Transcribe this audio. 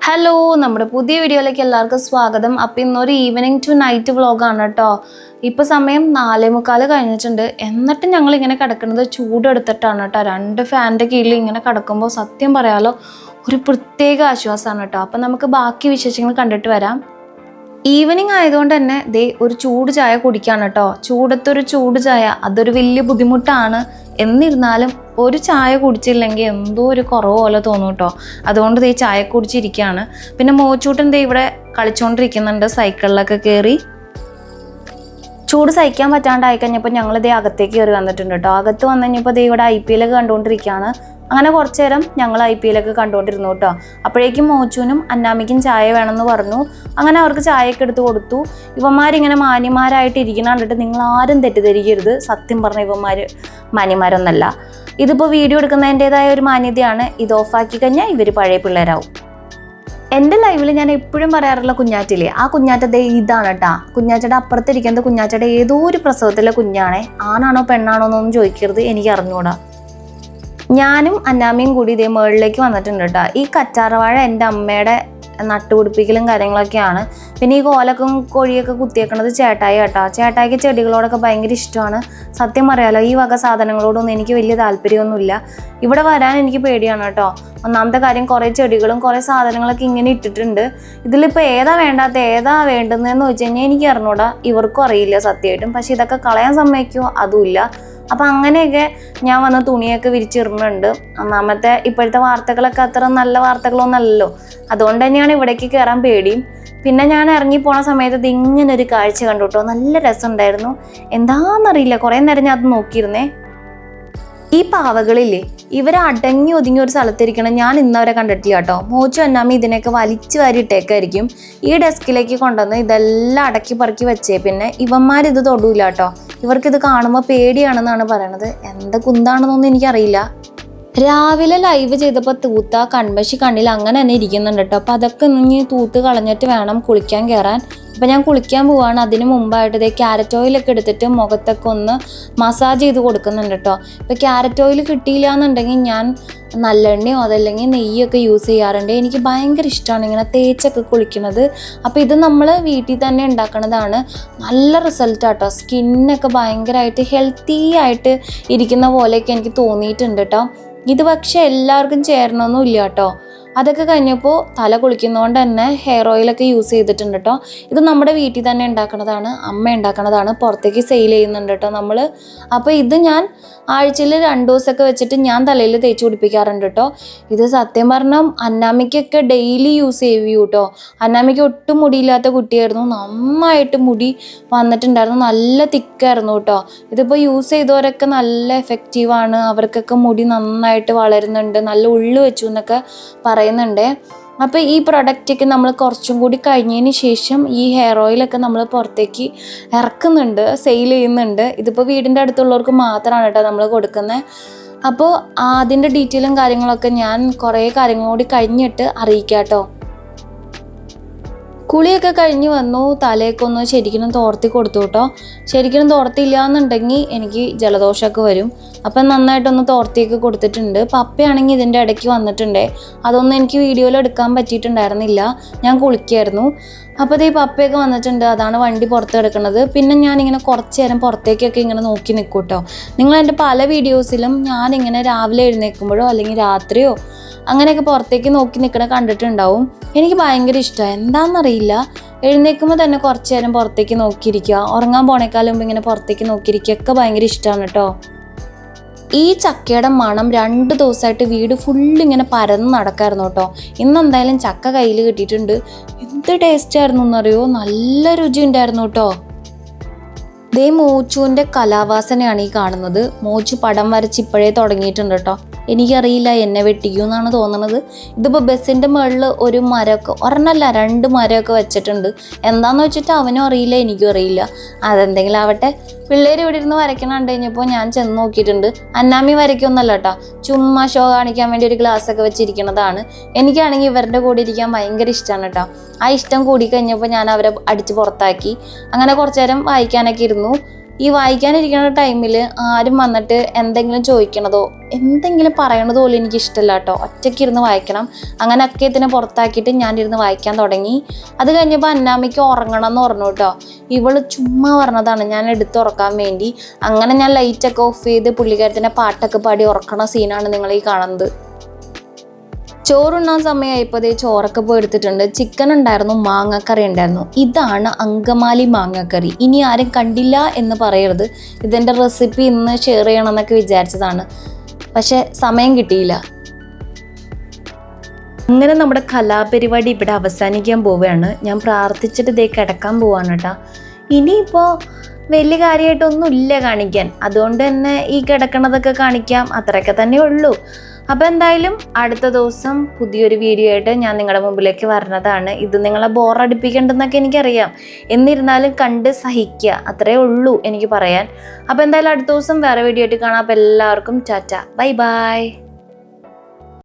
Hello, നമ്മുടെ പുതിയ വീഡിയോയിലേക്ക് എല്ലാവർക്കും സ്വാഗതം. അപ്പം ഇന്നൊരു ഈവനിങ് ടു നൈറ്റ് വ്ളോഗാണ് കേട്ടോ. ഇപ്പോൾ സമയം 4:45 കഴിഞ്ഞിട്ടുണ്ട്. എന്നിട്ട് ഞങ്ങളിങ്ങനെ കിടക്കുന്നത് ചൂടെടുത്തിട്ടാണ് കേട്ടോ. 2 ഫാനിൻ്റെ കീഴിൽ ഇങ്ങനെ കിടക്കുമ്പോൾ സത്യം പറയാലോ ഒരു പ്രത്യേക ആശ്വാസമാണ് കേട്ടോ. അപ്പം നമുക്ക് ബാക്കി വിശേഷങ്ങൾ കണ്ടിട്ട് വരാം. ഈവനിങ് ആയതുകൊണ്ട് തന്നെ ഒരു ചൂട് ചായ കുടിക്കാണ് കേട്ടോ. ചൂടത്തൊരു ചൂട് ചായ അതൊരു വലിയ ബുദ്ധിമുട്ടാണ്. എന്നിരുന്നാലും ഒരു ചായ കുടിച്ചില്ലെങ്കിൽ എന്തോ ഒരു കുറവ് പോലെ തോന്നും കേട്ടോ. അതുകൊണ്ട് ചായ കുടിച്ചിരിക്കുകയാണ്. പിന്നെ മോച്ചൂട്ടൻ ഇവിടെ കളിച്ചുകൊണ്ടിരിക്കുന്നുണ്ട് സൈക്കിളിലൊക്കെ കയറി. ചൂട് സഹിക്കാൻ പറ്റാണ്ടായി കഴിഞ്ഞപ്പോൾ ഞങ്ങൾ അകത്തേക്ക് കയറി വന്നിട്ടുണ്ട് കേട്ടോ. അകത്ത് വന്നു കഴിഞ്ഞപ്പോൾ ഇവിടെ IPL ഒക്കെ കണ്ടുകൊണ്ടിരിക്കുകയാണ്. അങ്ങനെ കുറച്ചു നേരം ഞങ്ങൾ IPL ഒക്കെ കണ്ടുകൊണ്ടിരുന്നു കേട്ടോ. അപ്പോഴേക്കും മോച്ചുവിനും അന്നാമിക്കും ചായ വേണമെന്ന് പറഞ്ഞു. അങ്ങനെ അവർക്ക് ചായയൊക്കെ എടുത്ത് കൊടുത്തു. ഇവന്മാരിങ്ങനെ മാന്യന്മാരായിട്ട് ഇരിക്കുന്ന കണ്ടിട്ട് നിങ്ങളാരും തെറ്റിദ്ധരിക്കരുത്. സത്യം പറഞ്ഞ ഇവന്മാർ മാന്യന്മാരൊന്നല്ല. ഇതിപ്പോൾ വീഡിയോ എടുക്കുന്നതിൻ്റെതായ ഒരു മാന്യതയാണ്. ഇത് ഓഫാക്കി കഴിഞ്ഞാൽ ഇവർ പഴയ പിള്ളേരാവും. എൻ്റെ ലൈവിൽ ഞാൻ എപ്പോഴും പറയാറുള്ള കുഞ്ഞാറ്റില്ലേ, ആ കുഞ്ഞാറ്റ ഇതാണ് കേട്ടോ. കുഞ്ഞാറ്റയുടെ അപ്പുറത്തിരിക്കുന്നത് കുഞ്ഞാറ്റയുടെ ഏതോ ഒരു പ്രസവത്തിലെ കുഞ്ഞാണേ. ആണാണോ പെണ്ണാണോ എന്നൊന്നും ചോദിക്കരുത്, എനിക്ക് അറിഞ്ഞൂടാ. ഞാനും അന്നാമ്മയും കൂടി മുകളിലേക്ക് വന്നിട്ടുണ്ട് കേട്ടോ. ഈ കറ്റാർവാഴ എൻ്റെ അമ്മയുടെ നട്ടുപിടിപ്പിക്കലും കാര്യങ്ങളൊക്കെയാണ്. പിന്നെ ഈ കോലക്കും കോഴിയൊക്കെ കുത്തിയേക്കണത് ചേട്ടായി കേട്ടോ. ചേട്ടായിക്ക് ചെടികളോടൊക്കെ ഭയങ്കര ഇഷ്ടമാണ്. സത്യം പറയാലോ ഈ വക സാധനങ്ങളോടൊന്നും എനിക്ക് വലിയ താല്പര്യമൊന്നുമില്ല. ഇവിടെ വരാൻ എനിക്ക് പേടിയാണ് കേട്ടോ. ഒന്നാമത്തെ കാര്യം കുറേ ചെടികളും കുറേ സാധനങ്ങളൊക്കെ ഇങ്ങനെ ഇട്ടിട്ടുണ്ട്. ഇതിലിപ്പോൾ ഏതാ വേണ്ടാത്ത ഏതാ വേണ്ടുന്നതെന്ന് വെച്ച് കഴിഞ്ഞാൽ എനിക്ക് അറിഞ്ഞൂടാ. ഇവർക്കും അറിയില്ല സത്യമായിട്ടും. പക്ഷെ ഇതൊക്കെ കളയാൻ സമ്മതിക്കുമോ അതുമില്ല. അപ്പം അങ്ങനെയൊക്കെ ഞാൻ വന്ന് തുണിയൊക്കെ വിരിച്ചിടുന്നുണ്ട്. ഒന്നാമത്തെ ഇപ്പോഴത്തെ വാർത്തകളൊക്കെ അത്ര നല്ല വാർത്തകളൊന്നും അല്ലല്ലോ. അതുകൊണ്ട് തന്നെയാണ് ഇവിടേക്ക് കയറാൻ പേടിയും. പിന്നെ ഞാൻ ഇറങ്ങിപ്പോണ സമയത്ത് ഇങ്ങനൊരു കാഴ്ച കണ്ടു കേട്ടോ. നല്ല രസമുണ്ടായിരുന്നു. എന്താണെന്നറിയില്ല, കുറേ നേരം ഞാൻ അത് നോക്കിയിരുന്നേ. ഈ പാവകളില്ലേ, ഇവരെ അടങ്ങി ഒതുങ്ങി ഒരു സ്ഥലത്തിരിക്കണം ഞാൻ ഇന്നവരെ കണ്ടിട്ടില്ല കേട്ടോ. മോച്ചു അന്നാമി ഇതിനെയൊക്കെ വലിച്ചു വാരി ഇട്ടേക്കായിരിക്കും. ഈ ഡെസ്കിലേക്ക് കൊണ്ടുവന്ന് ഇതെല്ലാം അടക്കി പറക്കി വെച്ചേ. പിന്നെ ഇവന്മാരിത് തൊടൂല കേട്ടോ. ഇവർക്കിത് കാണുമ്പോൾ പേടിയാണെന്നാണ് പറയണത്. എന്താ കുന്താണെന്നൊന്നും എനിക്കറിയില്ല. രാവിലെ ലൈവ് ചെയ്തപ്പോൾ തൂത്ത കൺമശി കണ്ണിൽ അങ്ങനെ തന്നെ ഇരിക്കുന്നുണ്ട് കേട്ടോ. അപ്പോൾ അതൊക്കെ ഇനി തൂത്ത് കളഞ്ഞിട്ട് വേണം കുളിക്കാൻ കയറാൻ. അപ്പം ഞാൻ കുളിക്കാൻ പോവാണ്. അതിന് മുമ്പായിട്ട് ക്യാരറ്റ് ഓയിലൊക്കെ എടുത്തിട്ട് മുഖത്തൊക്കെ ഒന്ന് മസാജ് ചെയ്ത് കൊടുക്കുന്നുണ്ട് കേട്ടോ. ഇപ്പോൾ ക്യാരറ്റ് ഓയിൽ കിട്ടിയില്ല എന്നുണ്ടെങ്കിൽ ഞാൻ നല്ലെണ്ണയോ അതല്ലെങ്കിൽ നെയ്യൊക്കെ യൂസ് ചെയ്യാറുണ്ട്. എനിക്ക് ഭയങ്കര ഇഷ്ടമാണ് ഇങ്ങനെ തേച്ചൊക്കെ കുളിക്കുന്നത്. അപ്പോൾ ഇത് നമ്മൾ വീട്ടിൽ തന്നെ ഉണ്ടാക്കുന്നതാണ്. നല്ല റിസൾട്ട് ആട്ടോ. സ്കിന്നൊക്കെ ഭയങ്കരമായിട്ട് ഹെൽത്തി ആയിട്ട് ഇരിക്കുന്ന പോലെയൊക്കെ എനിക്ക് തോന്നിയിട്ടുണ്ട് കേട്ടോ. ഇത് പക്ഷേ എല്ലാവർക്കും ചേരണമെന്നും ഇല്ല കേട്ടോ. അതൊക്കെ കഴിഞ്ഞപ്പോൾ തല കുളിക്കുന്നതുകൊണ്ട് തന്നെ ഹെയർ ഓയിലൊക്കെ യൂസ് ചെയ്തിട്ടുണ്ട് കേട്ടോ. ഇത് നമ്മുടെ വീട്ടിൽ തന്നെ ഉണ്ടാക്കുന്നതാണ്, അമ്മ ഉണ്ടാക്കുന്നതാണ്. പുറത്തേക്ക് സെയിൽ ചെയ്യുന്നുണ്ട് കേട്ടോ നമ്മൾ. അപ്പോൾ ഇത് ഞാൻ ആഴ്ചയിൽ 2 ദിവസമൊക്കെ വെച്ചിട്ട് ഞാൻ തലയിൽ തേച്ച് പിടിപ്പിക്കാറുണ്ട് കേട്ടോ. ഇത് സത്യം പറഞ്ഞാൽ അന്നാമിക്കൊക്കെ ഡെയിലി യൂസ് ചെയ്യൂ കേട്ടോ. അന്നാമിക്ക് ഒട്ടും മുടിയില്ലാത്ത കുട്ടിയായിരുന്നു. നന്നായിട്ട് മുടി വന്നിട്ടുണ്ടായിരുന്നു. നല്ല തിക്കായിരുന്നു കേട്ടോ. ഇതിപ്പോൾ യൂസ് ചെയ്തവരൊക്കെ നല്ല എഫക്റ്റീവാണ്. അവർക്കൊക്കെ മുടി നന്നായിട്ട് വളരുന്നുണ്ട്, നല്ല ഉള്ളു വെച്ചു എന്നൊക്കെ പറയുന്നുണ്ട്. അപ്പോൾ ഈ പ്രൊഡക്റ്റൊക്കെ നമ്മൾ കുറച്ചും കൂടി കഴിഞ്ഞതിന് ശേഷം ഈ ഹെയർ ഓയിലൊക്കെ നമ്മൾ പുറത്തേക്ക് ഇറക്കുന്നുണ്ട്, സെയിൽ ചെയ്യുന്നുണ്ട്. ഇതിപ്പോൾ വീടിൻ്റെ അടുത്തുള്ളവർക്ക് മാത്രമാണ് കേട്ടോ നമ്മൾ കൊടുക്കുന്നത്. അപ്പോൾ അതിൻ്റെ ഡീറ്റെയിലും കാര്യങ്ങളൊക്കെ ഞാൻ കുറേ കാര്യങ്ങൾ കൂടി കഴിഞ്ഞിട്ട് അറിയിക്കാം കേട്ടോ. കുളിയൊക്കെ കഴിഞ്ഞ് വന്നു. തലയൊക്കെ ശരിക്കും തോർത്തി കൊടുത്തു കേട്ടോ. ശരിക്കും തോർത്തില്ല എന്നുണ്ടെങ്കിൽ എനിക്ക് ജലദോഷമൊക്കെ വരും. അപ്പം നന്നായിട്ടൊന്ന് തോർത്തിയൊക്കെ കൊടുത്തിട്ടുണ്ട്. പപ്പയാണെങ്കിൽ ഇതിൻ്റെ ഇടയ്ക്ക് വന്നിട്ടുണ്ട്. അതൊന്നും എനിക്ക് വീഡിയോയിൽ എടുക്കാൻ പറ്റിയിട്ടുണ്ടായിരുന്നില്ല, ഞാൻ കുളിക്കായിരുന്നു. അപ്പോൾ പപ്പയൊക്കെ വന്നിട്ടുണ്ട്. അതാണ് വണ്ടി പുറത്ത് കിടക്കുന്നത്. പിന്നെ ഞാനിങ്ങനെ കുറച്ച് നേരം പുറത്തേക്കൊക്കെ ഇങ്ങനെ നോക്കി നിൽക്കും കേട്ടോ. നിങ്ങളെൻ്റെ പല വീഡിയോസിലും ഞാനിങ്ങനെ രാവിലെ എഴുന്നേൽക്കുമ്പോഴോ അല്ലെങ്കിൽ രാത്രിയോ അങ്ങനെയൊക്കെ പുറത്തേക്ക് നോക്കി നിൽക്കണ കണ്ടിട്ടുണ്ടാവും. എനിക്ക് ഭയങ്കര ഇഷ്ടമാണ്. എന്താണെന്നറിയില്ല, എഴുന്നേൽക്കുമ്പോൾ തന്നെ കുറച്ച് നേരം പുറത്തേക്ക് നോക്കിയിരിക്കുക, ഉറങ്ങാൻ പോണേക്കാളും മുമ്പ് ഇങ്ങനെ പുറത്തേക്ക് നോക്കിയിരിക്കുകയൊക്കെ ഭയങ്കര ഇഷ്ടമാണ് കേട്ടോ. ഈ ചക്കയുടെ മണം 2 ദിവസമായിട്ട് വീട് ഫുള്ളിങ്ങനെ പരന്ന് നടക്കായിരുന്നു കേട്ടോ. ഇന്നെന്തായാലും ചക്ക കയ്യിൽ കിട്ടിയിട്ടുണ്ട്. എന്ത് ടേസ്റ്റ് ആയിരുന്നു എന്നറിയോ, നല്ല രുചി ഉണ്ടായിരുന്നു കേട്ടോ. മോച്ചുവിൻ്റെ കലാവാസനയാണ് ഈ കാണുന്നത്. മോച്ചു പടം വരച്ച് ഇപ്പോഴേ തുടങ്ങിയിട്ടുണ്ട് കേട്ടോ. എനിക്കറിയില്ല, എന്നെ വെട്ടിക്കുമെന്നാണ് തോന്നുന്നത്. ഇതിപ്പോൾ ബസ്സിൻ്റെ മുകളിൽ ഒരു മരമൊക്കെ, ഒരെണ്ണമല്ല 2 മരമൊക്കെ വെച്ചിട്ടുണ്ട്. എന്താണെന്ന് വെച്ചിട്ട് അവനും അറിയില്ല, എനിക്കും അറിയില്ല. അതെന്തെങ്കിലും ആവട്ടെ. പിള്ളേർ ഇവിടെ ഇരുന്ന് വരയ്ക്കണം കണ്ടു കഴിഞ്ഞപ്പോൾ ഞാൻ ചെന്ന് നോക്കിയിട്ടുണ്ട്. അന്നാമി വരയ്ക്കൊന്നല്ല കേട്ടോ, ചുമ്മാ ഷോ കാണിക്കാൻ വേണ്ടി ഒരു ഗ്ലാസ്സൊക്കെ വെച്ചിരിക്കുന്നതാണ്. എനിക്കാണെങ്കിൽ ഇവരുടെ കൂടെ ഇരിക്കാൻ ഭയങ്കര ഇഷ്ടമാണ് കേട്ടോ. ആ ഇഷ്ടം കൂടി കഴിഞ്ഞപ്പോൾ ഞാൻ അവരെ അടിച്ച് പുറത്താക്കി. അങ്ങനെ കുറച്ചു നേരം വായിക്കാനൊക്കെ ഇരുന്നു. ഈ വായിക്കാനിരിക്കുന്ന ടൈമിൽ ആരും വന്നിട്ട് എന്തെങ്കിലും ചോദിക്കണതോ എന്തെങ്കിലും പറയണതോ പോലും എനിക്ക് ഇഷ്ടമല്ല കേട്ടോ. ഒറ്റയ്ക്ക് ഇരുന്ന് വായിക്കണം. അങ്ങനെ അക്കയത്തിനെ പുറത്താക്കിയിട്ട് ഞാനിരുന്ന് വായിക്കാൻ തുടങ്ങി. അത് കഴിഞ്ഞപ്പോൾ അന്നാമ്മയ്ക്ക് ഉറങ്ങണം എന്ന് പറഞ്ഞു കേട്ടോ. ഇവള് ചുമ്മാ പറഞ്ഞതാണ് ഞാൻ എടുത്തുറക്കാൻ വേണ്ടി. അങ്ങനെ ഞാൻ ലൈറ്റൊക്കെ ഓഫ് ചെയ്ത് പുള്ളിക്കാരത്തിൻ്റെ പാട്ടൊക്കെ പാടി ഉറക്കണ സീനാണ് നിങ്ങൾ ഈ കാണുന്നത്. ചോറുണ്ണാൻ സമയമായപ്പോൾ അതേ ചോറൊക്കെ പോയി എടുത്തിട്ടുണ്ട്. ചിക്കൻ ഉണ്ടായിരുന്നു, മാങ്ങക്കറി ഉണ്ടായിരുന്നു. ഇതാണ് അങ്കമാലി മാങ്ങക്കറി. ഇനി ആരും കണ്ടില്ല എന്ന് പറയരുത്. ഇതിൻ്റെ റെസിപ്പി ഇന്ന് ഷെയർ ചെയ്യണമെന്നൊക്കെ വിചാരിച്ചതാണ്, പക്ഷെ സമയം കിട്ടിയില്ല. അങ്ങനെ നമ്മുടെ കലാപരിപാടി ഇവിടെ അവസാനിക്കാൻ പോവുകയാണ്. ഞാൻ പ്രാർത്ഥിച്ചിട്ട് ഇതേ കിടക്കാൻ പോവാണ് കേട്ടോ. ഇനിയിപ്പോൾ വലിയ കാര്യമായിട്ടൊന്നും ഇല്ല കാണിക്കാൻ, അതുകൊണ്ട് തന്നെ ഈ കിടക്കണതൊക്കെ കാണിക്കാം, അത്രയൊക്കെ തന്നെ ഉള്ളൂ. അപ്പോൾ എന്തായാലും അടുത്ത ദിവസം പുതിയൊരു വീഡിയോ ആയിട്ട് ഞാൻ നിങ്ങളുടെ മുമ്പിലേക്ക് വരുന്നതാണ്. ഇത് നിങ്ങളെ ബോറടിപ്പിക്കേണ്ടെന്നൊക്കെ എനിക്കറിയാം, എന്നിരുന്നാലും കണ്ട് സഹിക്കുക, അത്രേ ഉള്ളൂ എനിക്ക് പറയാൻ. അപ്പോൾ എന്തായാലും അടുത്ത ദിവസം വേറെ വീഡിയോ ആയിട്ട് കാണാം. അപ്പോൾ എല്ലാവർക്കും ടാറ്റ, ബൈ ബൈ.